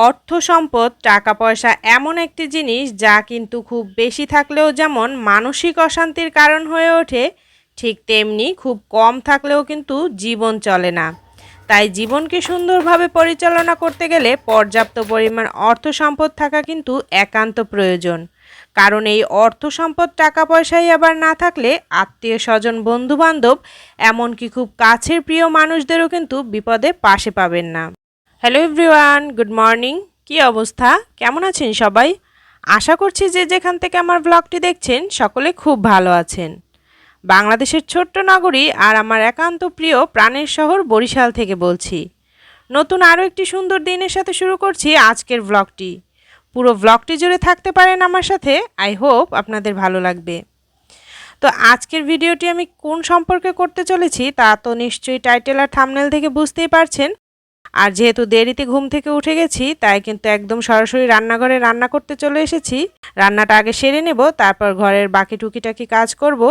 অর্থ সম্পদ টাকা পয়সা এমন একটি জিনিস যা কিন্তু খুব বেশি থাকলেও যেমন মানসিক অশান্তির কারণ হয়ে ওঠে, ঠিক তেমনি খুব কম থাকলেও কিন্তু জীবন চলে না। তাই জীবনকে সুন্দরভাবে পরিচালনা করতে গেলে পর্যাপ্ত পরিমাণ অর্থ সম্পদ থাকা কিন্তু একান্ত প্রয়োজন। কারণ এই অর্থ সম্পদ টাকা পয়সাই আবার না থাকলে আত্মীয় স্বজন বন্ধু বান্ধব এমনকি খুব কাছের প্রিয় মানুষদেরও কিন্তু বিপদে পাশে পাবেন না। Hello everyone, good morning. কী অবস্থা, কেমন আছেন সবাই? আশা করছি যে যেখান থেকে আমার ব্লগটি দেখছেন সকলে খুব ভালো আছেন। বাংলাদেশের ছোট্ট নগরী আর আমার একান্ত প্রিয় প্রাণের শহর বরিশাল থেকে বলছি। নতুন আরও একটি সুন্দর দিনের সাথে শুরু করছি আজকের ব্লগটি। পুরো ব্লগটি জুড়ে থাকতে পারেন আমার সাথে, আই হোপ আপনাদের ভালো লাগবে। তো আজকের ভিডিওটি আমি কোন সম্পর্কে করতে চলেছি তা তো নিশ্চয়ই টাইটেল আর থাম্বনেল থেকে বুঝতেই পারছেন। আর যেহেতু দেরিতে ঘুম থেকে উঠে গেছি তাই কিন্তু একদম সরাসরি রান্নাঘরে রান্না করতে চলে এসেছি। রান্নাটা আগে সেরে নেব, তারপর ঘরের বাকি টুকিটাকি কাজ করব।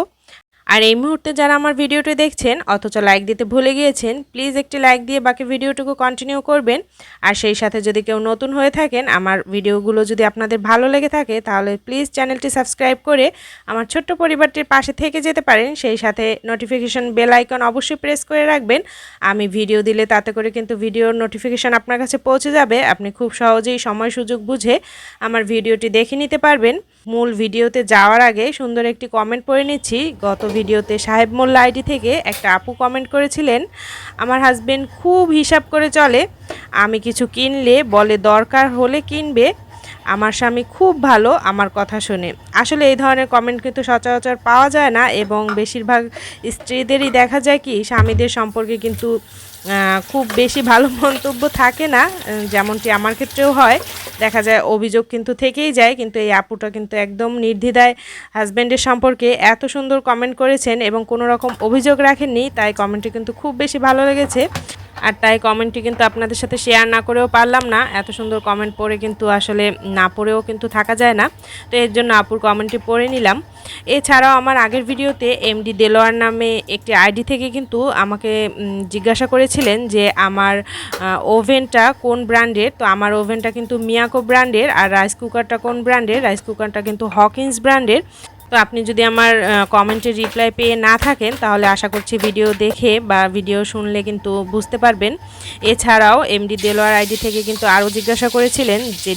আর এই মুহূর্তে যারা আমার ভিডিওটি দেখছেন অথচ লাইক দিতে ভুলে গিয়েছেন, প্লিজ একটি লাইক দিয়ে বাকি ভিডিওটুকু কন্টিনিউ করবেন। আর সেই সাথে যদি কেউ নতুন হয়ে থাকেন, আমার ভিডিওগুলো যদি আপনাদের ভালো লেগে থাকে তাহলে প্লিজ চ্যানেলটি সাবস্ক্রাইব করে আমার ছোট্ট পরিবারটির পাশে থেকে যেতে পারেন। সেই সাথে নোটিফিকেশন বেল আইকন অবশ্যই প্রেস করে রাখবেন। আমি ভিডিও দিলে তাতে করে কিন্তু ভিডিওর নোটিফিকেশন আপনার কাছে পৌঁছে যাবে। আপনি খুব সহজেই সময় সুযোগ বুঝে আমার ভিডিওটি দেখে নিতে পারবেন। মূল ভিডিওতে যাওয়ার আগে সুন্দর একটি কমেন্ট পড়ে নিচ্ছি। গত ভিডিওতে সাহেব মোল্লা আইডি থেকে একটা আপু কমেন্ট করেছিলেন, আমার হাজবেন্ড খুব হিসাব করে চলে, আমি কিছু কিনলে বলে দরকার হলে কিনবে, আমার স্বামী খুব ভালো, আমার কথা শুনে। আসলে এই ধরনের কমেন্ট কিন্তু সচরাচর পাওয়া যায় না এবং বেশিরভাগ স্ত্রীদেরই দেখা যায় কি স্বামীদের সম্পর্কে কিন্তু খুব বেশি ভালো মন্তব্য থাকে না, যেমনটি আমার ক্ষেত্রেও হয়। দেখা যায় অভিযোগ কিন্তু থেকেই যায়, কিন্তু এই আপুটা কিন্তু একদম নির্দ্বিধায় হাজব্যান্ডের সম্পর্কে এত সুন্দর কমেন্ট করেছেন এবং কোনো রকম অভিযোগ রাখেননি। তাই কমেন্টটি কিন্তু খুব বেশি ভালো লেগেছে। আর তাই কমেন্টটি কিন্তু আপনাদের সাথে শেয়ার না করেও পারলাম না। এত সুন্দর কমেন্ট পড়ে কিন্তু আসলে না পড়েও কিন্তু থাকা যায় না, তো এর জন্য আপুর কমেন্টটি পড়ে নিলাম। এছাড়াও আমার আগের ভিডিওতে এমডি দেলোয়ার নামে একটি আইডি থেকে কিন্তু আমাকে জিজ্ঞাসা করেছিলেন যে আমার ওভেনটা কোন ব্র্যান্ডের। তো আমার ওভেনটা কিন্তু মিয়াকো ব্র্যান্ডের, আর রাইস কুকারটা কোন ব্র্যান্ডের, রাইস কুকারটা কিন্তু হকিন্স ব্র্যান্ডের। তো আপনি যদি আমার কমেন্টের রিপ্লাই পেয়ে না থাকেন তাহলে আশা করছি ভিডিও দেখে বা ভিডিও শুনলে কিন্তু বুঝতে পারবেন। এছাড়াও এমডি দেলোয়ার আইডি থেকে কিন্তু আরও জিজ্ঞাসা করেছিলেন যে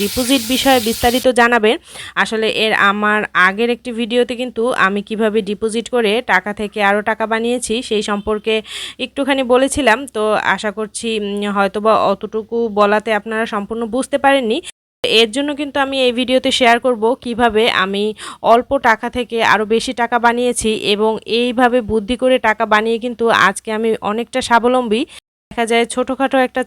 ডিপোজিট বিষয়ে বিস্তারিত জানাবেন। আসলে আমার আগের একটি ভিডিওতে কিন্তু আমি কিভাবে ডিপোজিট করে টাকা থেকে আরও টাকা বানিয়েছি সেই সম্পর্কে একটুখানি বলেছিলাম। তো আশা করছি হয়তোবা অতটুকু বলাতে আপনারা সম্পূর্ণ বুঝতে পারেননি। এর জন্য কিন্তু আমি এই ভিডিওতে শেয়ার করব কিভাবে আমি অল্প টাকা থেকে আরও বেশি টাকা বানিয়েছি এবং এইভাবে বুদ্ধি করে টাকা বানিয়ে কিন্তু আজকে আমি অনেকটা স্বাবলম্বী। দেখা যায় ছোটোখাটো একটা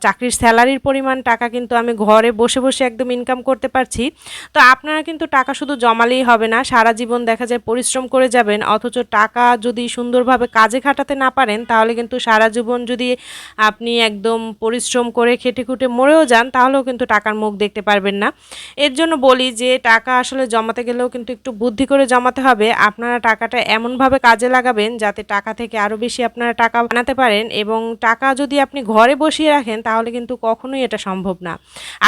চাকরির স্যালারির পরিমাণ টাকা কিন্তু আমি ঘরে বসে বসে একদম ইনকাম করতে পারছি। তো আপনারা কিন্তু টাকা শুধু জমালেই হবে না, সারা জীবন দেখা যায় পরিশ্রম করে যাবেন, অথচ টাকা যদি সুন্দরভাবে কাজে খাটাতে না পারেন তাহলে কিন্তু সারা জীবন যদি আপনি একদম পরিশ্রম করে খেটে খুঁটে মরেও যান তাহলেও কিন্তু টাকার মুখ দেখতে পারবেন না। এর জন্য বলি যে টাকা আসলে জমাতে গেলেও কিন্তু একটু বুদ্ধি করে জমাতে হবে। আপনারা টাকাটা এমনভাবে কাজে লাগাবেন যাতে টাকা থেকে আরও বেশি আপনারা টাকা বানাতে পারেন, এবং টাকা যদি আপনি ঘরে বসিয়ে রাখেন তাহলে কিন্তু কখনোই এটা সম্ভব না।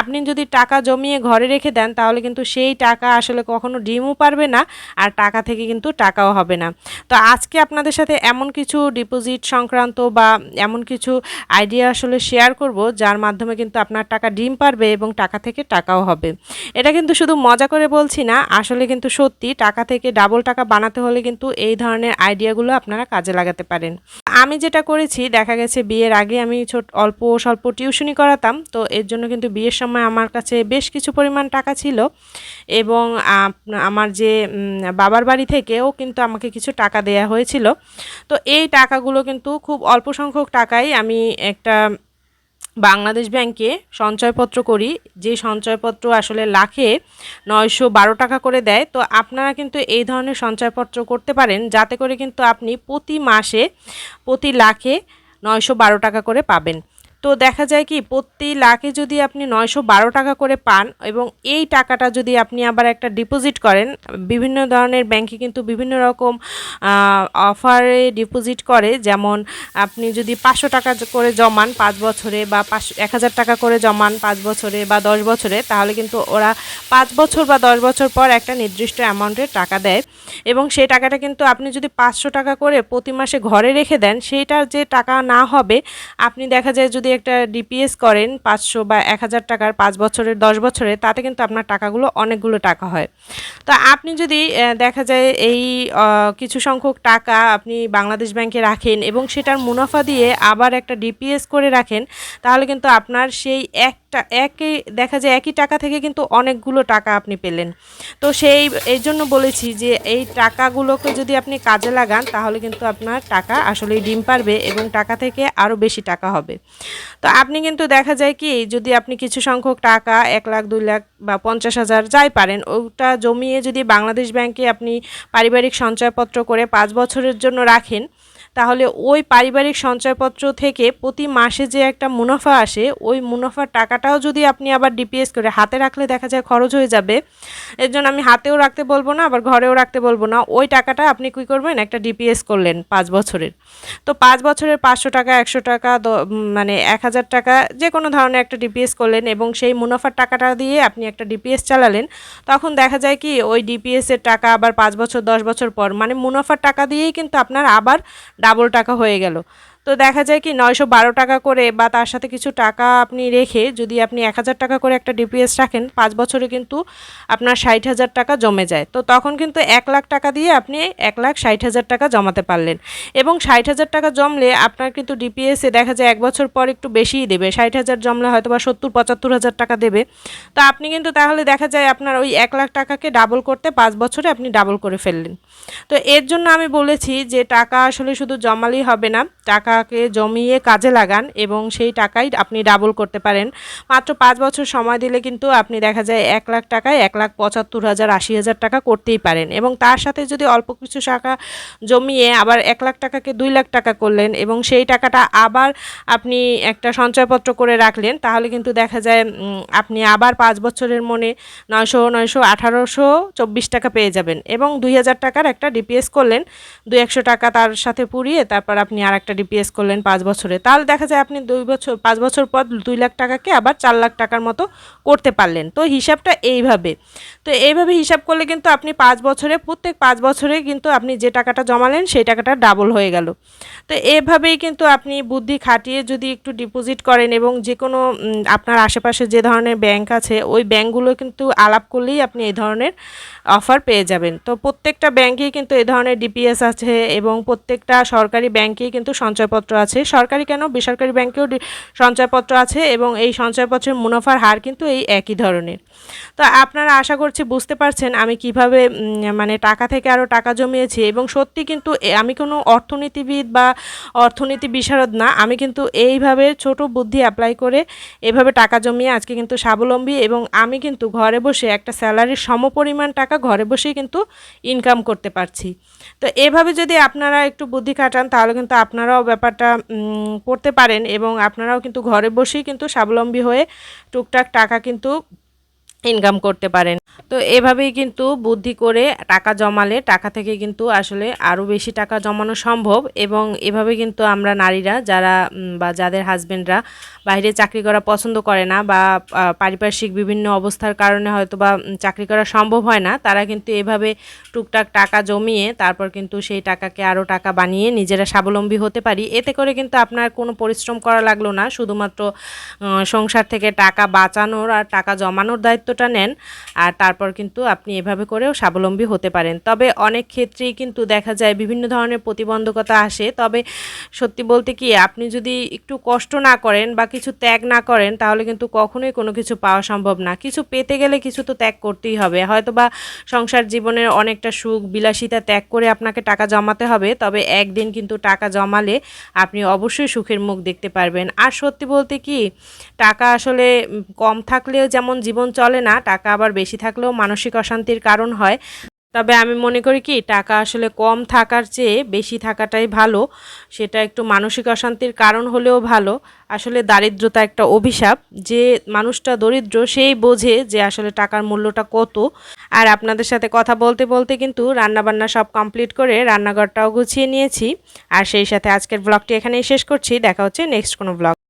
আপনি যদি টাকা জমিয়ে ঘরে রেখে দেন তাহলে কিন্তু সেই টাকা আসলে কখনো ডিমও পারবে না, আর টাকা থেকে কিন্তু টাকাও হবে না। তো আজকে আপনাদের সাথে এমন কিছু ডিপোজিট সংক্রান্ত বা এমন কিছু আইডিয়া আসলে শেয়ার করব যার মাধ্যমে কিন্তু আপনার টাকা ডিম পারবে এবং টাকা থেকে টাকাও হবে। এটা কিন্তু শুধু মজা করে বলছি না, আসলে কিন্তু সত্যি টাকা থেকে ডাবল টাকা বানাতে হলে কিন্তু এই ধরনের আইডিয়াগুলো আপনারা কাজে লাগাতে পারেন। আমি যেটা করেছি, দেখা গেছে বিয়ের আগে আমি অল্প স্বল্প টিউশনি করাতাম, তো এর জন্য কিন্তু বিয়ের সময় আমার কাছে বেশ কিছু পরিমাণ টাকা ছিল এবং আমার যে বাবার বাড়ি থেকেও কিন্তু আমাকে কিছু টাকা দেয়া হয়েছিল। তো এই টাকাগুলো কিন্তু খুব অল্প সংখ্যক টাকায় আমি একটা বাংলাদেশ ব্যাংকে সঞ্চয়পত্র করি, যে সঞ্চয়পত্র আসলে লাখে 912 টাকা করে দেয়। তো আপনারা কিন্তু এই ধরনের সঞ্চয়পত্র করতে পারেন যাতে করে কিন্তু আপনি প্রতি মাসে প্রতি লাখে 912 টাকা করে পাবেন। তো দেখা যায় কি প্রতি লাখে যদি আপনি 912 টাকা করে পান এবং এই টাকাটা যদি আপনি আবার একটা ডিপোজিট করেন, বিভিন্ন ধরনের ব্যাংকে কিন্তু বিভিন্ন রকম অফারে ডিপোজিট করে, যেমন আপনি যদি 500 টাকা করে জমান 5 বছরে বা 1000 টাকা করে জমান 5 বছরে বা 10 বছরে, তাহলে কিন্তু ওরা 5 বছর বা 10 বছর পর একটা নির্দিষ্ট অ্যামাউন্টের টাকা দেয় এবং সেই টাকাটা কিন্তু আপনি যদি 500 টাকা করে প্রতি মাসে ঘরে রেখে দেন, সেইটার যে টাকা না হবে, আপনি দেখা যায় যদি একটা ডিপিএস করেন 500 বা 1000 টাকার 5 বছরের 10 বছরে, তাতে কিন্তু আপনার টাকাগুলো অনেকগুলো টাকা হয়। তো আপনি যদি দেখা যায় এই কিছু সংখ্যক টাকা আপনি বাংলাদেশ ব্যাংকে রাখেন এবং সেটার মুনাফা দিয়ে আবার একটা ডিপিএস করে রাখেন, তাহলে কিন্তু আপনার সেই একই দেখা যায় একই টাকা থেকে কিন্তু অনেকগুলো টাকা আপনি পেলেন। তো এই জন্য বলেছি যে এই টাকাগুলোকে যদি আপনি কাজে লাগান, তাহলে কিন্তু আপনার টাকা আসলেই ডিম পারবে এবং টাকা থেকে আরও বেশি টাকা হবে। তো আপনি কিন্তু দেখা যায় কি যদি আপনি কিছু সংখ্যক টাকা 1 লাখ 2 লাখ বা 50,000 যাই পারেন, ওটা জমিয়ে যদি বাংলাদেশ ব্যাংকে আপনি পারিবারিক সঞ্চয়পত্র করে 5 বছরের জন্য রাখেন, তাহলে ওই পারিবারিক সঞ্চয়পত্র থেকে প্রতি মাসে যে একটা মুনাফা আসে, ওই মুনাফার টাকাটাও যদি আপনি আবার ডিপিএস করে হাতে রাখলে দেখা যায় খরচ হয়ে যাবে। এর জন্য আমি হাতেও রাখতে বলবো না, আবার ঘরেও রাখতে বলবো না। ওই টাকাটা আপনি কী করবেন, একটা ডিপিএস করলেন 5 বছরের। তো 5 বছরের 500 টাকা 100 টাকা মানে 1000 টাকা যে কোনো ধরনের একটা ডিপিএস করলেন এবং সেই মুনাফার টাকাটা দিয়ে আপনি একটা ডিপিএস চালালেন। তখন দেখা যায় কি ওই ডিপিএসের টাকা আবার 5 বছর 10 বছর পর মানে মুনাফার টাকা দিয়েই কিন্তু আপনার আবার ডাবল টাকা হয়ে গেল। তো দেখা যায় কি 912 টাকা করে বা তার সাথে কিছু টাকা আপনি রেখে যদি আপনি 1000 টাকা করে একটা ডিপিএস রাখেন, 5 বছরে কিন্তু আপনার 60,000 টাকা জমে যায়। তো তখন কিন্তু 1 লাখ টাকা দিয়ে আপনি 1,60,000 টাকা জমাতে পারলেন এবং 60,000 টাকা জমলে আপনার কিন্তু ডিপিএসে দেখা যায় 1 বছর পর একটু বেশিই দেবে। 60,000 জমলে হয়তো বা 70-75,000 টাকা দেবে। তো আপনি কিন্তু তাহলে দেখা যায় আপনার ওই 1 লাখ টাকাকে ডাবল করতে 5 বছরে আপনি ডাবল করে ফেললেন। তো এর জন্য আমি বলেছি যে টাকা আসলে শুধু জমালেই হবে না, টাকাকে জমিয়ে কাজে লাগান এবং সেই টাকাই আপনি ডাবল করতে পারেন। মাত্র 5 বছর সময় দিলে কিন্তু আপনি দেখা যায় 1 লাখ টাকায় 1,75,000 80,000 টাকা করতেই পারেন এবং তার সাথে যদি অল্প কিছু টাকা জমিয়ে আবার 1 লাখ টাকাকে 2 লাখ টাকা করলেন এবং সেই টাকাটা আবার আপনি একটা সঞ্চয়পত্র করে রাখলেন, তাহলে কিন্তু দেখা যায় আপনি আবার 5 বছরের মনে 900 1824 টাকা পেয়ে যাবেন এবং 2,000 টাকার একটা ডিপিএস করলেন, 200 টাকা তার সাথে পুড়িয়ে তারপর আপনি আর একটা ডিপিএস করলেন 5 বছরে, তাহলে দেখা যায় আপনি 5 বছর পর 2 লাখ টাকাকে আবার 4 লাখ টাকার মতো করতে পারলেন। তো হিসাবটা এইভাবে। তো এইভাবে হিসাব করলে কিন্তু আপনি 5 বছরে প্রত্যেক 5 বছরে কিন্তু আপনি যে টাকাটা জমালেন সেই টাকাটা ডাবল হয়ে গেল। তো এভাবেই কিন্তু আপনি বুদ্ধি খাটিয়ে যদি একটু ডিপোজিট করেন এবং যে কোনো আপনার আশেপাশে যে ধরনের ব্যাংক আছে ওই ব্যাংকগুলো কিন্তু আলাপ করলেই আপনি এই ধরনের অফার পেয়ে যাবেন। তো প্রত্যেকটা ব্যাংকেই কিন্তু এই ধরনের ডিপিএস আছে এবং প্রত্যেকটা সরকারি ব্যাংকেই কিন্তু সঞ্চয়পত্র আছে। সরকারি কেন, বেসরকারি ব্যাংকেও সঞ্চয়পত্র আছে এবং এই সঞ্চয়পত্রের মুনাফার হার কিন্তু এই একই ধরনের। তো আপনারা আশা করছি বুঝতে পারছেন আমি কিভাবে মানে টাকা থেকে আরও টাকা জমিয়েছি এবং সত্যি কিন্তু আমি কোনো অর্থনীতিবিদ বা অর্থনীতি বিশারদ না, আমি কিন্তু এইভাবে ছোট বুদ্ধি অ্যাপ্লাই করে এভাবে টাকা জমিয়ে আজকে কিন্তু স্বাবলম্বী এবং আমি কিন্তু ঘরে বসে একটা স্যালারির সমপরিমাণ টাকা ঘরে বসেই কিন্তু ইনকাম করতে পারছি। তো এভাবে যদি আপনারা একটু বুদ্ধি খাটান তাহলে কিন্তু আপনারাও ব্যাপারটা করতে পারেন এবং আপনারাও কিন্তু ঘরে বসেই কিন্তু স্বাবলম্বী হয়ে টুকটাক টাকা কিন্তু ইনকাম করতে পারেন। তো এভাবেই কিন্তু বুদ্ধি করে টাকা জমালে টাকা থেকে কিন্তু আসলে আরও বেশি টাকা জমানো সম্ভব এবং এভাবে কিন্তু আমরা নারীরা যারা বা যাদের হাজবেন্ডরা বাইরে চাকরি করা পছন্দ করে না বা পারিপার্শ্বিক বিভিন্ন অবস্থার কারণে হয়তো বা চাকরি করা সম্ভব হয় না, তারা কিন্তু এভাবে টুকটাক টাকা জমিয়ে তারপর কিন্তু সেই টাকাকে আরও টাকা বানিয়ে নিজেরা স্বাবলম্বী হতে পারি। এতে করে কিন্তু আপনার কোনো পরিশ্রম করা লাগলো না, শুধুমাত্র সংসার থেকে টাকা বাঁচানোর আর টাকা জমানোর দায়িত্বটা নেন আর তারপর কিন্তু আপনি এভাবে করেও স্বাবলম্বী হতে পারেন। তবে অনেক ক্ষেত্রেই কিন্তু দেখা যায় বিভিন্ন ধরনের প্রতিবন্ধকতা আসে। তবে সত্যি বলতে কি আপনি যদি একটু কষ্ট না করেন বা কিছু ত্যাগ না করেন তাহলে কিন্তু কখনোই কোনো কিছু পাওয়া সম্ভব না। কিছু পেতে গেলে কিছু তো ত্যাগ করতেই হবে। হয়তো বা সংসার জীবনের অনেকটা সুখ বিলাসিতা ত্যাগ করে আপনাকে টাকা জমাতে হবে, তবে একদিন কিন্তু টাকা জমালে আপনি অবশ্যই সুখের মুখ দেখতে পারবেন। আর সত্যি বলতে কি টাকা আসলে কম থাকলেও যেমন জীবন চলে না, টাকা আবার বেশি থাকলেও মানসিক অশান্তির কারণ হয়। তবে আমি মনে করি কি টাকা আসলে কম থাকার চেয়ে বেশি থাকাটাই ভালো। সেটা একটু মানসিক অশান্তির কারণ হলেও ভালো। আসলে দারিদ্রতা একটা অভিশাপ। যে মানুষটা দরিদ্র সেই বোঝে যে আসলে টাকার মূল্যটা কত। আর আপনাদের সাথে কথা বলতে বলতে কিন্তু রান্নাবান্না সব কমপ্লিট করে রান্নাঘরটাও গুছিয়ে নিয়েছি। আর সেই সাথে আজকের ব্লগটি এখানেই শেষ করছি। দেখা হচ্ছে নেক্সট কোনো ব্লগ।